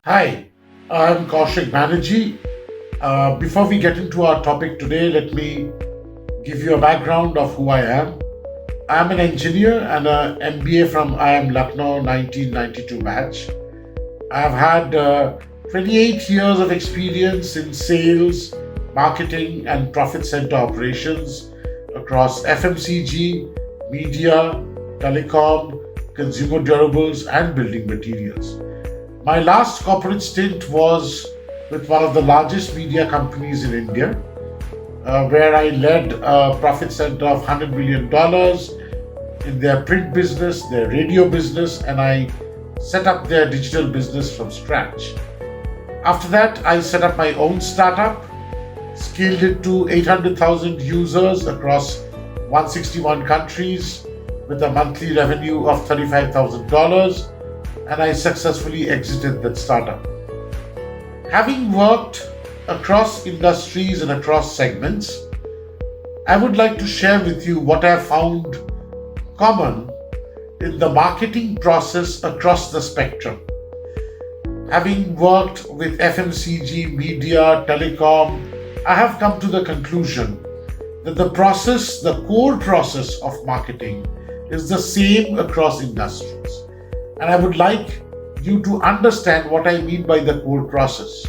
Hi, I'm Kaushik Banerjee. Before we get into our topic today, let me give you a background of who I am. I'm an engineer and an MBA from IIM Lucknow 1992 batch. I've had 28 years of experience in sales, marketing, and profit center operations across FMCG, media, telecom, consumer durables, and building materials. My last corporate stint was with one of the largest media companies in India, where I led a profit center of $100 million in their print business, their radio business, and I set up their digital business from scratch. After that, I set up my own startup, scaled it to 800,000 users across 161 countries with a monthly revenue of $35,000, and I successfully exited that startup. Having worked across industries and across segments, I would like to share with you what I have found common in the marketing process across the spectrum. Having worked with FMCG, media, telecom, I have come to the conclusion that the core process of marketing is the same across industries. And I would like you to understand what I mean by the core process.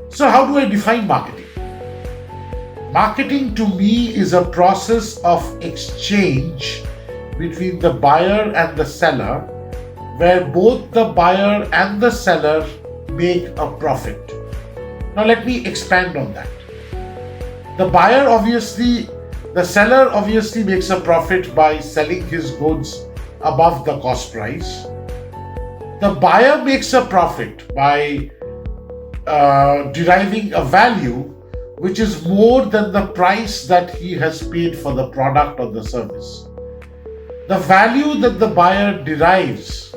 So, how do I define marketing? Marketing to me is a process of exchange between the buyer and the seller, where both the buyer and the seller make a profit. Now, let me expand on that. The seller obviously makes a profit by selling his goods above the cost price. The buyer makes a profit by deriving a value which is more than the price that he has paid for the product or the service. The value that the buyer derives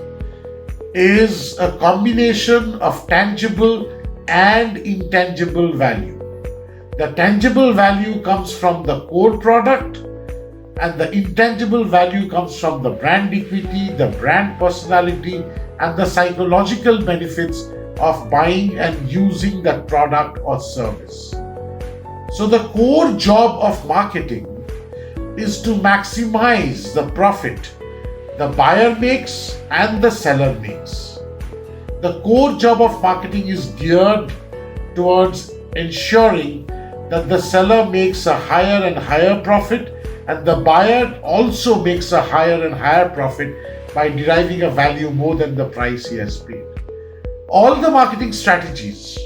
is a combination of tangible and intangible value. The tangible value comes from the core product, and the intangible value comes from the brand equity, the brand personality, and the psychological benefits of buying and using that product or service. So the core job of marketing is to maximize the profit the buyer makes and the seller makes. The core job of marketing is geared towards ensuring that the seller makes a higher and higher profit, and the buyer also makes a higher and higher profit by deriving a value more than the price he has paid. All the marketing strategies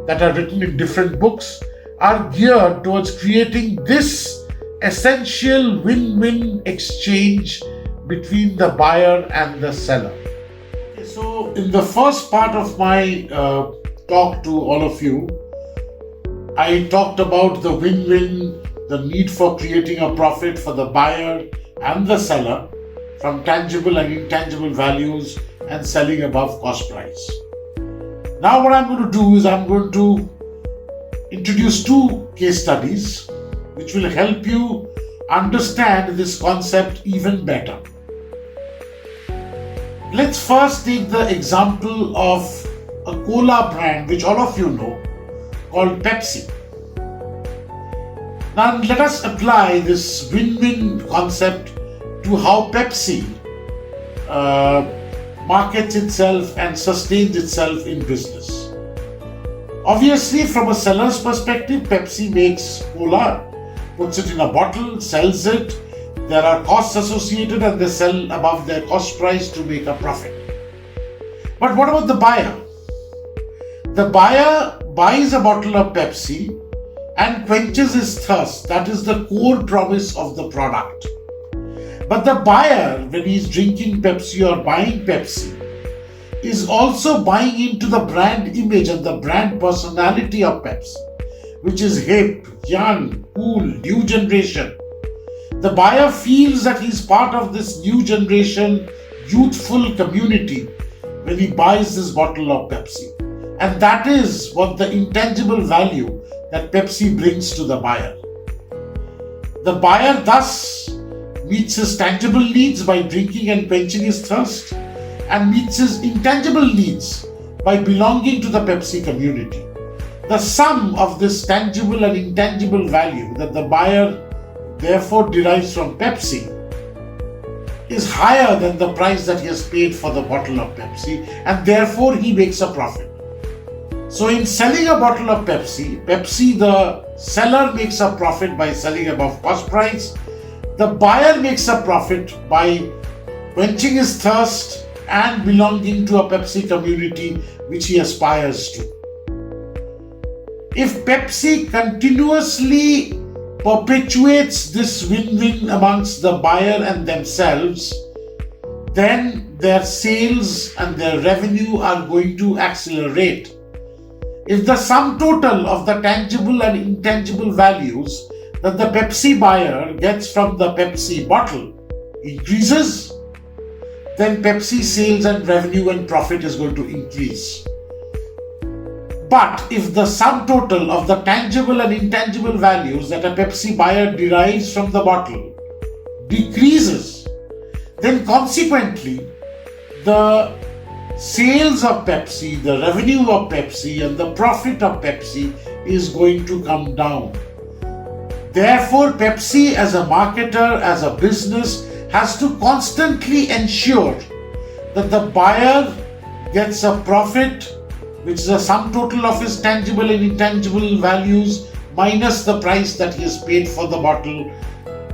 that are written in different books are geared towards creating this essential win-win exchange between the buyer and the seller. So, in the first part of my talk to all of you, I talked about the win-win, the need for creating a profit for the buyer and the seller from tangible and intangible values and selling above cost price. Now what I'm going to do is I'm going to introduce two case studies which will help you understand this concept even better. Let's first take the example of a cola brand which all of you know called Pepsi. Now let us apply this win-win concept to how Pepsi markets itself and sustains itself in business. Obviously, from a seller's perspective, Pepsi makes cola, puts it in a bottle, sells it. There are costs associated and they sell above their cost price to make a profit. But what about the buyer? The buyer buys a bottle of Pepsi and quenches his thirst. That is the core promise of the product. But the buyer, when he's drinking Pepsi or buying Pepsi, is also buying into the brand image and the brand personality of Pepsi, which is hip, young, cool, new generation. The buyer feels that he's part of this new generation, youthful community when he buys this bottle of Pepsi. And that is what the intangible value that Pepsi brings to the buyer. The buyer thus meets his tangible needs by drinking and quenching his thirst, and meets his intangible needs by belonging to the Pepsi community. The sum of this tangible and intangible value that the buyer therefore derives from Pepsi is higher than the price that he has paid for the bottle of Pepsi, and therefore he makes a profit. So in selling a bottle of Pepsi, the seller makes a profit by selling above cost price. The buyer makes a profit by quenching his thirst and belonging to a Pepsi community which he aspires to. If Pepsi continuously perpetuates this win-win amongst the buyer and themselves, then their sales and their revenue are going to accelerate. If the sum total of the tangible and intangible values that the Pepsi buyer gets from the Pepsi bottle increases, then Pepsi sales and revenue and profit is going to increase. But if the sum total of the tangible and intangible values that a Pepsi buyer derives from the bottle decreases, then consequently the sales of Pepsi, the revenue of Pepsi and the profit of Pepsi is going to come down. Therefore, Pepsi as a marketer, as a business, has to constantly ensure that the buyer gets a profit which is the sum total of his tangible and intangible values minus the price that he has paid for the bottle,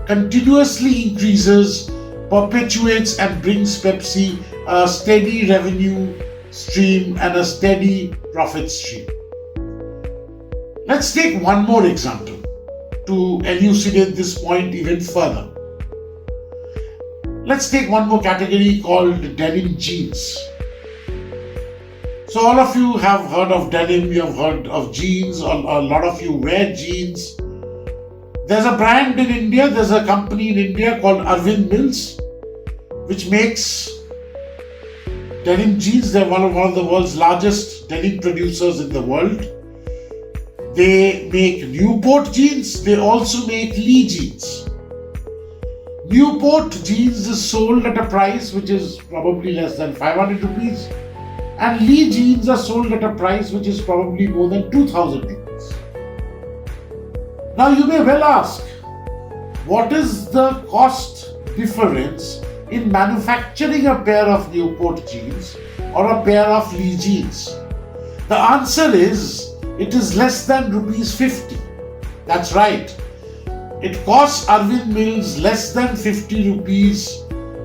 continuously increases, perpetuates and brings Pepsi a steady revenue stream and a steady profit stream. Let's take one more example to elucidate this point even further. Let's take one more category called denim jeans. So all of you have heard of denim, you have heard of jeans, a lot of you wear jeans. There's a brand in India, there's a company in India called Arvind Mills, which makes denim jeans. They're one of the world's largest denim producers in the world. They make Newport jeans, they also make Lee jeans. Newport jeans is sold at a price which is probably less than 500 rupees. And Lee jeans are sold at a price which is probably more than 2000 rupees. Now you may well ask, what is the cost difference in manufacturing a pair of Newport jeans or a pair of Lee jeans? The answer is, it is less than rupees 50. That's right. It costs Arvind Mills less than 50 rupees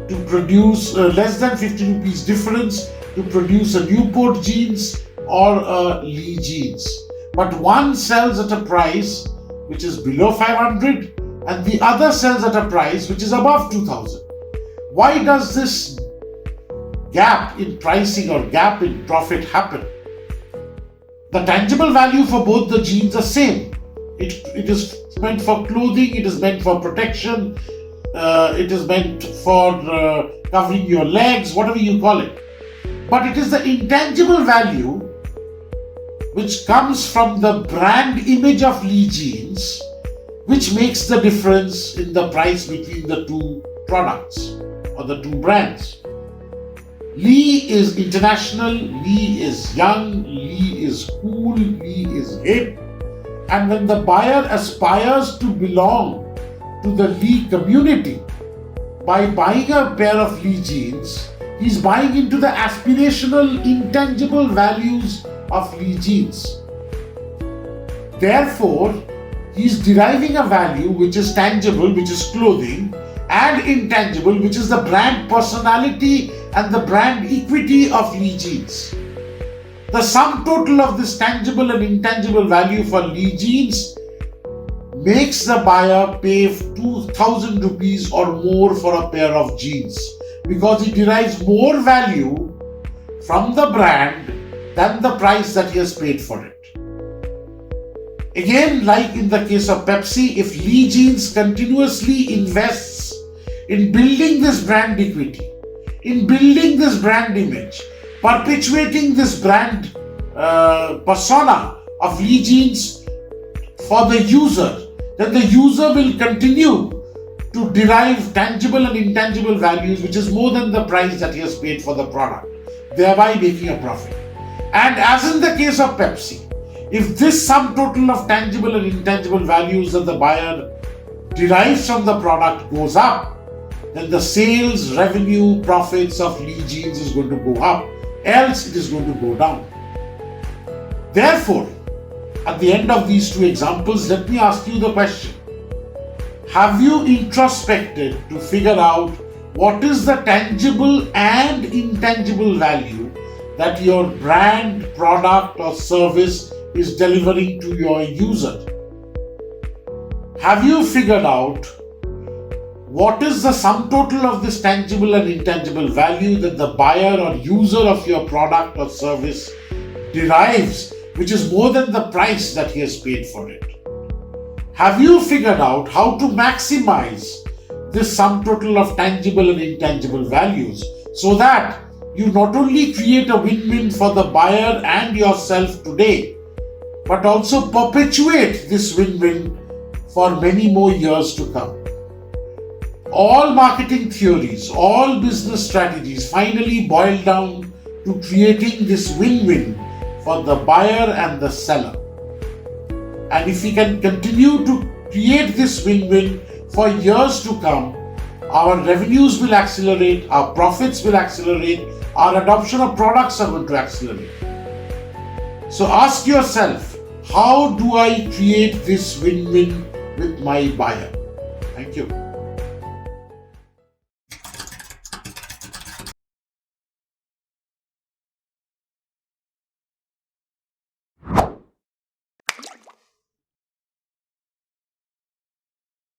to produce, less than 50 rupees difference to produce a Newport jeans or a Lee jeans. But one sells at a price which is below 500 and the other sells at a price which is above 2000. Why does this gap in pricing or gap in profit happen? The tangible value for both the jeans are same. It is meant for clothing, it is meant for protection, it is meant for covering your legs, whatever you call it. But it is the intangible value which comes from the brand image of Lee jeans which makes the difference in the price between the two products or the two brands. Lee is international, Lee is young, Lee is cool, Lee is hip. And when the buyer aspires to belong to the Lee community by buying a pair of Lee jeans, he's buying into the aspirational, intangible values of Lee jeans. Therefore, he's deriving a value which is tangible, which is clothing, and intangible, which is the brand personality and the brand equity of Lee jeans. The sum total of this tangible and intangible value for Lee jeans makes the buyer pay 2000 rupees or more for a pair of jeans, because he derives more value from the brand than the price that he has paid for it. Again, like in the case of Pepsi, if Lee jeans continuously invests in building this brand equity, in building this brand image, perpetuating this brand persona of Lee jeans for the user, then the user will continue to derive tangible and intangible values which is more than the price that he has paid for the product, thereby making a profit. And as in the case of Pepsi, if this sum total of tangible and intangible values that the buyer derives from the product goes up, then the sales, revenue, profits of Lee Jeans is going to go up, else it is going to go down. Therefore, at the end of these two examples, let me ask you the question. Have you introspected to figure out what is the tangible and intangible value that your brand, product or service is delivering to your user? Have you figured out what is the sum total of this tangible and intangible value that the buyer or user of your product or service derives, which is more than the price that he has paid for it? Have you figured out how to maximize this sum total of tangible and intangible values so that you not only create a win-win for the buyer and yourself today, but also perpetuate this win-win for many more years to come? All marketing theories, all business strategies finally boil down to creating this win-win for the buyer and the seller. And if we can continue to create this win-win for years to come, our revenues will accelerate, our profits will accelerate, our adoption of products are going to accelerate. So ask yourself, how do I create this win-win with my buyer? Thank you.